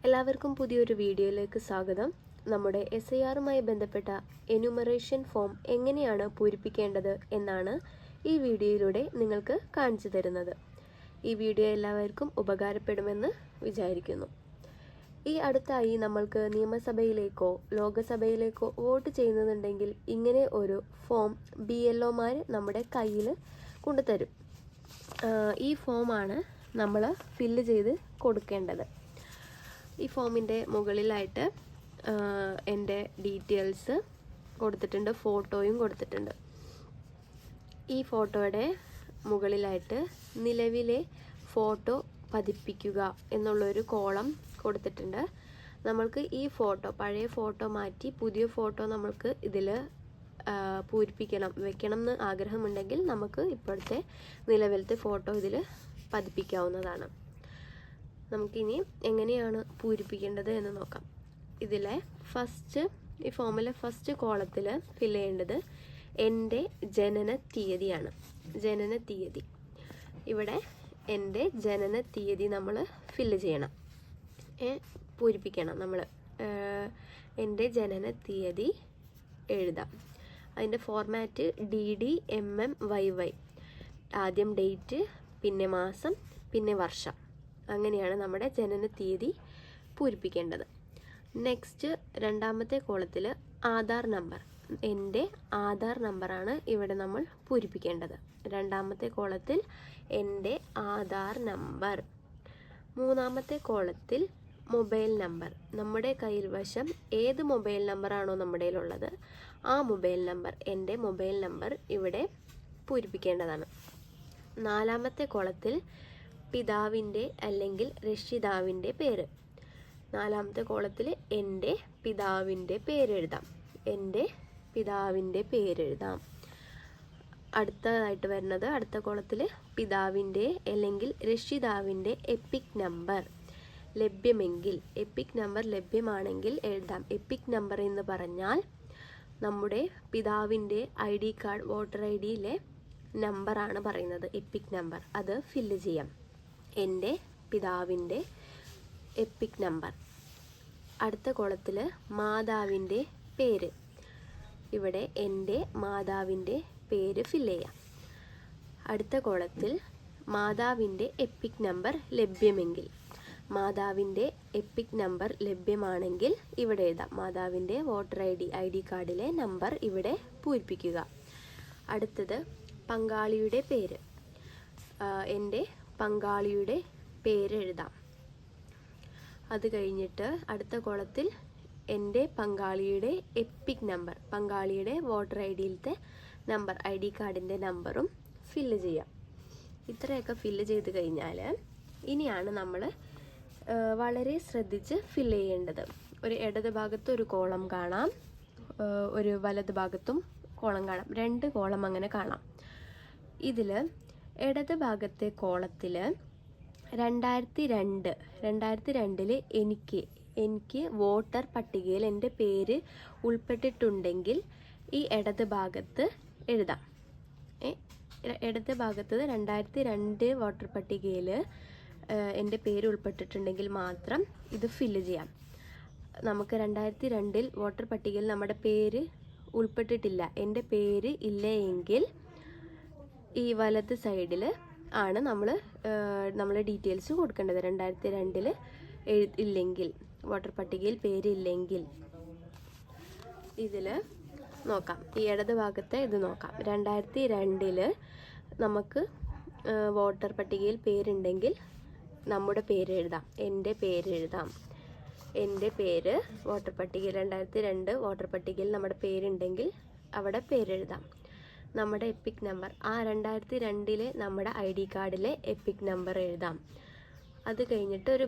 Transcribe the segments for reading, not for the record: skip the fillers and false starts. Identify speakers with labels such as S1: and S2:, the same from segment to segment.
S1: എല്ലാവർക്കും പുതിയൊരു വീഡിയോയിലേക്ക് സ്വാഗതം. നമ്മുടെ SIRമായി ബന്ധപ്പെട്ട എന്യൂമറേഷൻ ഫോം എങ്ങനെയാണ് പൂരിപ്പിക്കേണ്ടത് എന്നാണ് ഈ വീഡിയോയിലൂടെ നിങ്ങൾക്ക് കാണിച്ചു തരുന്നത്. ഈ വീഡിയോ എല്ലാവർക്കും ഉപകാരപ്പെടുമെന്ന് വിചാരിക്കുന്നു. ഈ അടുത്തായി നമ്മൾക്ക് നിയമസഭയിലേക്കോ ലോകസഭയിലേക്കോ വോട്ട് ചെയ്യുന്നുണ്ടെങ്കിൽ ഇങ്ങനെ ഒരു ഫോം BLOമാർ നമ്മുടെ കയ്യിൽ കൊണ്ടുതരും. ഈ ഫോമാണ് നമ്മൾ ഫില്ല് ചെയ്ത് കൊടുക്കേണ്ടത്. ഈ ഫോമിൻ്റെ മുകളിലായിട്ട് എൻ്റെ ഡീറ്റെയിൽസ് കൊടുത്തിട്ടുണ്ട്, ഫോട്ടോയും കൊടുത്തിട്ടുണ്ട്. ഈ ഫോട്ടോയുടെ മുകളിലായിട്ട് നിലവിലെ ഫോട്ടോ പതിപ്പിക്കുക എന്നുള്ളൊരു കോളം കൊടുത്തിട്ടുണ്ട്. നമ്മൾക്ക് ഈ ഫോട്ടോ, പഴയ ഫോട്ടോ മാറ്റി പുതിയ ഫോട്ടോ നമ്മൾക്ക് ഇതിൽ വെക്കണം എന്ന് ആഗ്രഹമുണ്ടെങ്കിൽ നമുക്ക് ഇപ്പോഴത്തെ നിലവിലത്തെ ഫോട്ടോ ഇതിൽ പതിപ്പിക്കാവുന്നതാണ്. നമുക്കിനി എങ്ങനെയാണ് പൂരിപ്പിക്കേണ്ടത് എന്ന് നോക്കാം. ഈ ഫോമിലെ ഫസ്റ്റ് കോളത്തിൽ ഫില്ല് ചെയ്യേണ്ടത് എൻ്റെ ജനന തീയതിയാണ്. ജനന തീയതി, ഇവിടെ എൻ്റെ ജനന തീയതി നമ്മൾ ഫില്ല് ചെയ്യണം, പൂരിപ്പിക്കണം. നമ്മൾ എൻ്റെ ജനന തീയതി എഴുതാം. അതിൻ്റെ ഫോർമാറ്റ് DD MM YY, ആദ്യം ഡേറ്റ്, പിന്നെ മാസം, പിന്നെ വർഷം. അങ്ങനെയാണ് നമ്മുടെ ജനന തീയതി പൂരിപ്പിക്കേണ്ടത്. നെക്സ്റ്റ് രണ്ടാമത്തെ കോളത്തിൽ ആധാർ നമ്പർ, എൻ്റെ ആധാർ നമ്പറാണ് ഇവിടെ നമ്മൾ പൂരിപ്പിക്കേണ്ടത്. രണ്ടാമത്തെ കോളത്തിൽ എൻ്റെ ആധാർ നമ്പർ. മൂന്നാമത്തെ കോളത്തിൽ മൊബൈൽ നമ്പർ, നമ്മുടെ കയ്യിൽ വശം ഏത് മൊബൈൽ നമ്പറാണോ നമ്മുടെ ഉള്ളത് ആ മൊബൈൽ നമ്പർ, എൻ്റെ മൊബൈൽ നമ്പർ ഇവിടെ പൂരിപ്പിക്കേണ്ടതാണ്. നാലാമത്തെ കോളത്തിൽ പിതാവിൻ്റെ അല്ലെങ്കിൽ രക്ഷിതാവിൻ്റെ പേര്. നാലാമത്തെ കോളത്തിൽ എൻ്റെ പിതാവിൻ്റെ പേരെഴുതാം. എൻ്റെ പിതാവിൻ്റെ പേരെഴുതാം. അടുത്തതായിട്ട് വരുന്നത്, അടുത്ത കോളത്തിൽ പിതാവിൻ്റെ അല്ലെങ്കിൽ രക്ഷിതാവിൻ്റെ എപ്പിക് നമ്പർ ലഭ്യമെങ്കിൽ, എപ്പിക് നമ്പർ ലഭ്യമാണെങ്കിൽ എഴുതാം. എപ്പിക് നമ്പർ എന്ന് പറഞ്ഞാൽ നമ്മുടെ പിതാവിൻ്റെ ID കാർഡ്, വോട്ടർ IDയിലെ നമ്പറാണ് പറയുന്നത്, എപ്പിക് നമ്പർ. അത് ഫില്ല് ചെയ്യാം. എൻ്റെ പിതാവിൻ്റെ എപ്പിക് നമ്പർ. അടുത്ത കോളത്തിൽ മാതാവിൻ്റെ പേര്, ഇവിടെ എൻ്റെ മാതാവിൻ്റെ പേര് ഫില്ല് ചെയ്യാം. അടുത്ത കോളത്തിൽ മാതാവിൻ്റെ എപ്പിക് നമ്പർ ലഭ്യമെങ്കിൽ, മാതാവിൻ്റെ എപ്പിക് നമ്പർ ലഭ്യമാണെങ്കിൽ ഇവിടെ എഴുതാം. മാതാവിൻ്റെ വോട്ടർ ID കാർഡിലെ നമ്പർ ഇവിടെ പൂരിപ്പിക്കുക. അടുത്തത് പങ്കാളിയുടെ പേര്, എൻ്റെ പങ്കാളിയുടെ പേര് എഴുതാം. അത് കഴിഞ്ഞിട്ട് അടുത്ത കോളത്തിൽ എൻ്റെ പങ്കാളിയുടെ എപ്പിക് നമ്പർ, പങ്കാളിയുടെ വോട്ടർ IDയിലത്തെ നമ്പർ, ID കാർഡിൻ്റെ നമ്പറും ഫില്ല് ചെയ്യാം. ഇത്രയൊക്കെ ഫില്ല് ചെയ്ത് കഴിഞ്ഞാൽ ഇനിയാണ് നമ്മൾ വളരെ ശ്രദ്ധിച്ച് ഫില്ല് ചെയ്യേണ്ടത്. ഒരു ഇടത് ഭാഗത്ത് ഒരു കോളം കാണാം, ഒരു വലത് ഭാഗത്തും കോളം കാണാം, 2 കോളം അങ്ങനെ കാണാം. ഇതിൽ ഇടത് ഭാഗത്തെ കോളത്തിൽ 2002 എനിക്ക് വോട്ടർ പട്ടികയിൽ എൻ്റെ പേര് ഉൾപ്പെട്ടിട്ടുണ്ടെങ്കിൽ ഈ ഇടത് ഭാഗത്ത് എഴുതാം. ഇടത് ഭാഗത്ത് 2002 വോട്ടർ പട്ടികയിൽ എൻ്റെ പേര് ഉൾപ്പെട്ടിട്ടുണ്ടെങ്കിൽ മാത്രം ഇത് ഫില്ല് ചെയ്യാം. നമുക്ക് 2002 വോട്ടർ പട്ടികയിൽ നമ്മുടെ പേര് ഉൾപ്പെട്ടിട്ടില്ല, എൻ്റെ പേര് ഇല്ല എങ്കിൽ ഈ വലത് സൈഡിൽ ആണ് നമ്മൾ ഡീറ്റെയിൽസ് കൊടുക്കേണ്ടത്. 2002 ഇല്ലെങ്കിൽ, വോട്ടർ പട്ടികയിൽ പേരില്ലെങ്കിൽ. ഇതിൽ നോക്കാം, ഈ ഇടത് ഭാഗത്തെ ഇത് നോക്കാം. 2002 നമുക്ക് വോട്ടർ പട്ടികയിൽ പേരുണ്ടെങ്കിൽ നമ്മുടെ പേര് എഴുതാം, എൻ്റെ പേര് എഴുതാം. എൻ്റെ പേര് വോട്ടർ പട്ടികയിൽ 2002 വോട്ടർ പട്ടികയിൽ നമ്മുടെ പേരുണ്ടെങ്കിൽ അവിടെ പേരെഴുതാം. നമ്മുടെ എപ്പിക് നമ്പർ, ആ 2002 നമ്മുടെ ID കാർഡിലെ എപ്പിക് നമ്പർ എഴുതാം. അത് കഴിഞ്ഞിട്ട് ഒരു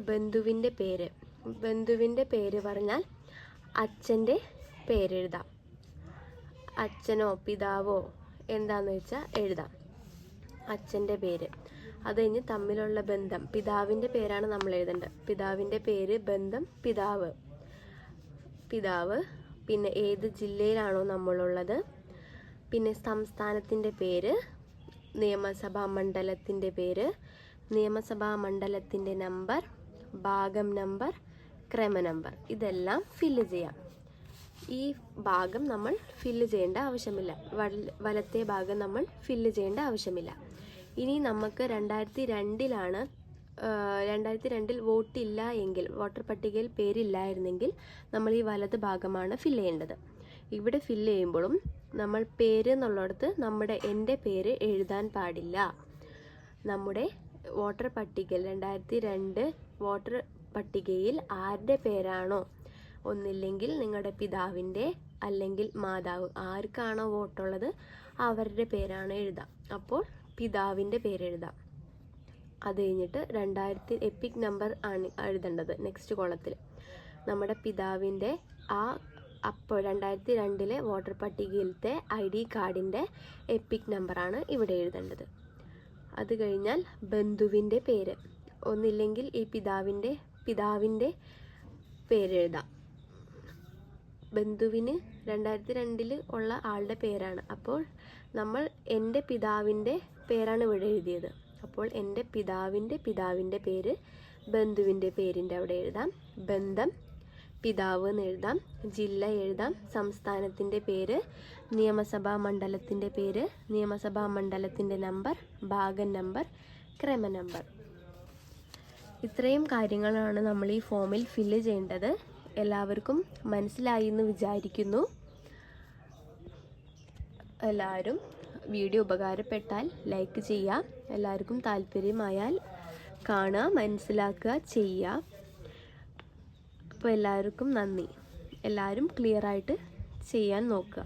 S1: ബന്ധുവിൻ്റെ പേര് പറഞ്ഞാൽ അച്ഛൻ്റെ പേരെഴുതാം. അച്ഛനോ പിതാവോ എന്താണെന്ന് വെച്ചാൽ എഴുതാം, അച്ഛൻ്റെ പേര്. അത് കഴിഞ്ഞ് തമ്മിലുള്ള ബന്ധം, പിതാവിൻ്റെ പേരാണ് നമ്മൾ എഴുതേണ്ടത്. പിതാവിൻ്റെ പേര്, ബന്ധം, പിതാവ്. പിന്നെ ഏത് ജില്ലയിലാണോ നമ്മളുള്ളത്, പിന്നെ സംസ്ഥാനത്തിൻ്റെ പേര്, നിയമസഭാ മണ്ഡലത്തിൻ്റെ പേര്, നിയമസഭാ മണ്ഡലത്തിൻ്റെ നമ്പർ, ഭാഗം നമ്പർ, ക്രമ നമ്പർ. ഇതെല്ലാം ഫില്ല് ചെയ്യാം. ഈ ഭാഗം നമ്മൾ ഫില്ല് ചെയ്യേണ്ട ആവശ്യമില്ല. വലത്തെ ഭാഗം നമ്മൾ ഫില്ല് ചെയ്യേണ്ട ആവശ്യമില്ല. ഇനി നമുക്ക് 2002 വോട്ടില്ല എങ്കിൽ, വോട്ടർ പട്ടികയിൽ പേരില്ലായിരുന്നെങ്കിൽ നമ്മൾ ഈ വലത് ഭാഗമാണ് ഫില്ല് ചെയ്യേണ്ടത്. ഇവിടെ ഫില്ല് ചെയ്യുമ്പോഴും നമ്മൾ പേര് എന്നുള്ളിടത്ത് എൻ്റെ പേര് എഴുതാൻ പാടില്ല. നമ്മുടെ വോട്ടർ പട്ടികയിൽ 2002 വോട്ടർ പട്ടികയിൽ ആരുടെ പേരാണോ, ഒന്നില്ലെങ്കിൽ നിങ്ങളുടെ പിതാവിൻ്റെ അല്ലെങ്കിൽ മാതാവ്, ആർക്കാണോ വോട്ടുള്ളത് അവരുടെ പേരാണ് എഴുതാം. അപ്പോൾ പിതാവിൻ്റെ പേര് എഴുതാം. അത് കഴിഞ്ഞിട്ട് എപ്പിക് നമ്പർ ആണ് എഴുതേണ്ടത്. നെക്സ്റ്റ് കോളത്തിൽ നമ്മുടെ പിതാവിൻ്റെ അപ്പോൾ 2002 വോട്ടർ പട്ടികയിലത്തെ ID കാർഡിൻ്റെ എപ്പിക് നമ്പറാണ് ഇവിടെ എഴുതേണ്ടത്. അത് കഴിഞ്ഞാൽ ബന്ധുവിൻ്റെ പേര്, ഒന്നില്ലെങ്കിൽ ഈ പിതാവിൻ്റെ പേരെഴുതാം. ബന്ധുവിന് 2002 ഉള്ള ആളുടെ പേരാണ്. അപ്പോൾ നമ്മൾ എൻ്റെ പിതാവിൻ്റെ പേരാണ് ഇവിടെ എഴുതിയത്. അപ്പോൾ എൻ്റെ പിതാവിൻ്റെ പേര് ബന്ധുവിൻ്റെ പേരിൻ്റെ അവിടെ എഴുതാം. ബന്ധം പിതാവ് എന്ന് എഴുതാം. ജില്ല എഴുതാം. സംസ്ഥാനത്തിൻ്റെ പേര്, നിയമസഭാ മണ്ഡലത്തിൻ്റെ പേര്, നിയമസഭാ മണ്ഡലത്തിൻ്റെ നമ്പർ, ഭാഗം നമ്പർ, ക്രമ നമ്പർ. ഇത്രയും കാര്യങ്ങളാണ് നമ്മൾ ഈ ഫോമിൽ ഫില്ല് ചെയ്യേണ്ടത്. എല്ലാവർക്കും മനസ്സിലായി എന്ന് വിചാരിക്കുന്നു. എല്ലാവരും വീഡിയോ ഉപകാരപ്പെട്ടാൽ ലൈക്ക് ചെയ്യുക. എല്ലാവർക്കും താല്പര്യമായാൽ കാണുക, മനസ്സിലാക്കുക, ചെയ്യുക. അപ്പോൾ എല്ലാവർക്കും നന്ദി. എല്ലാവരും ക്ലിയറായിട്ട് ചെയ്യാൻ നോക്കുക.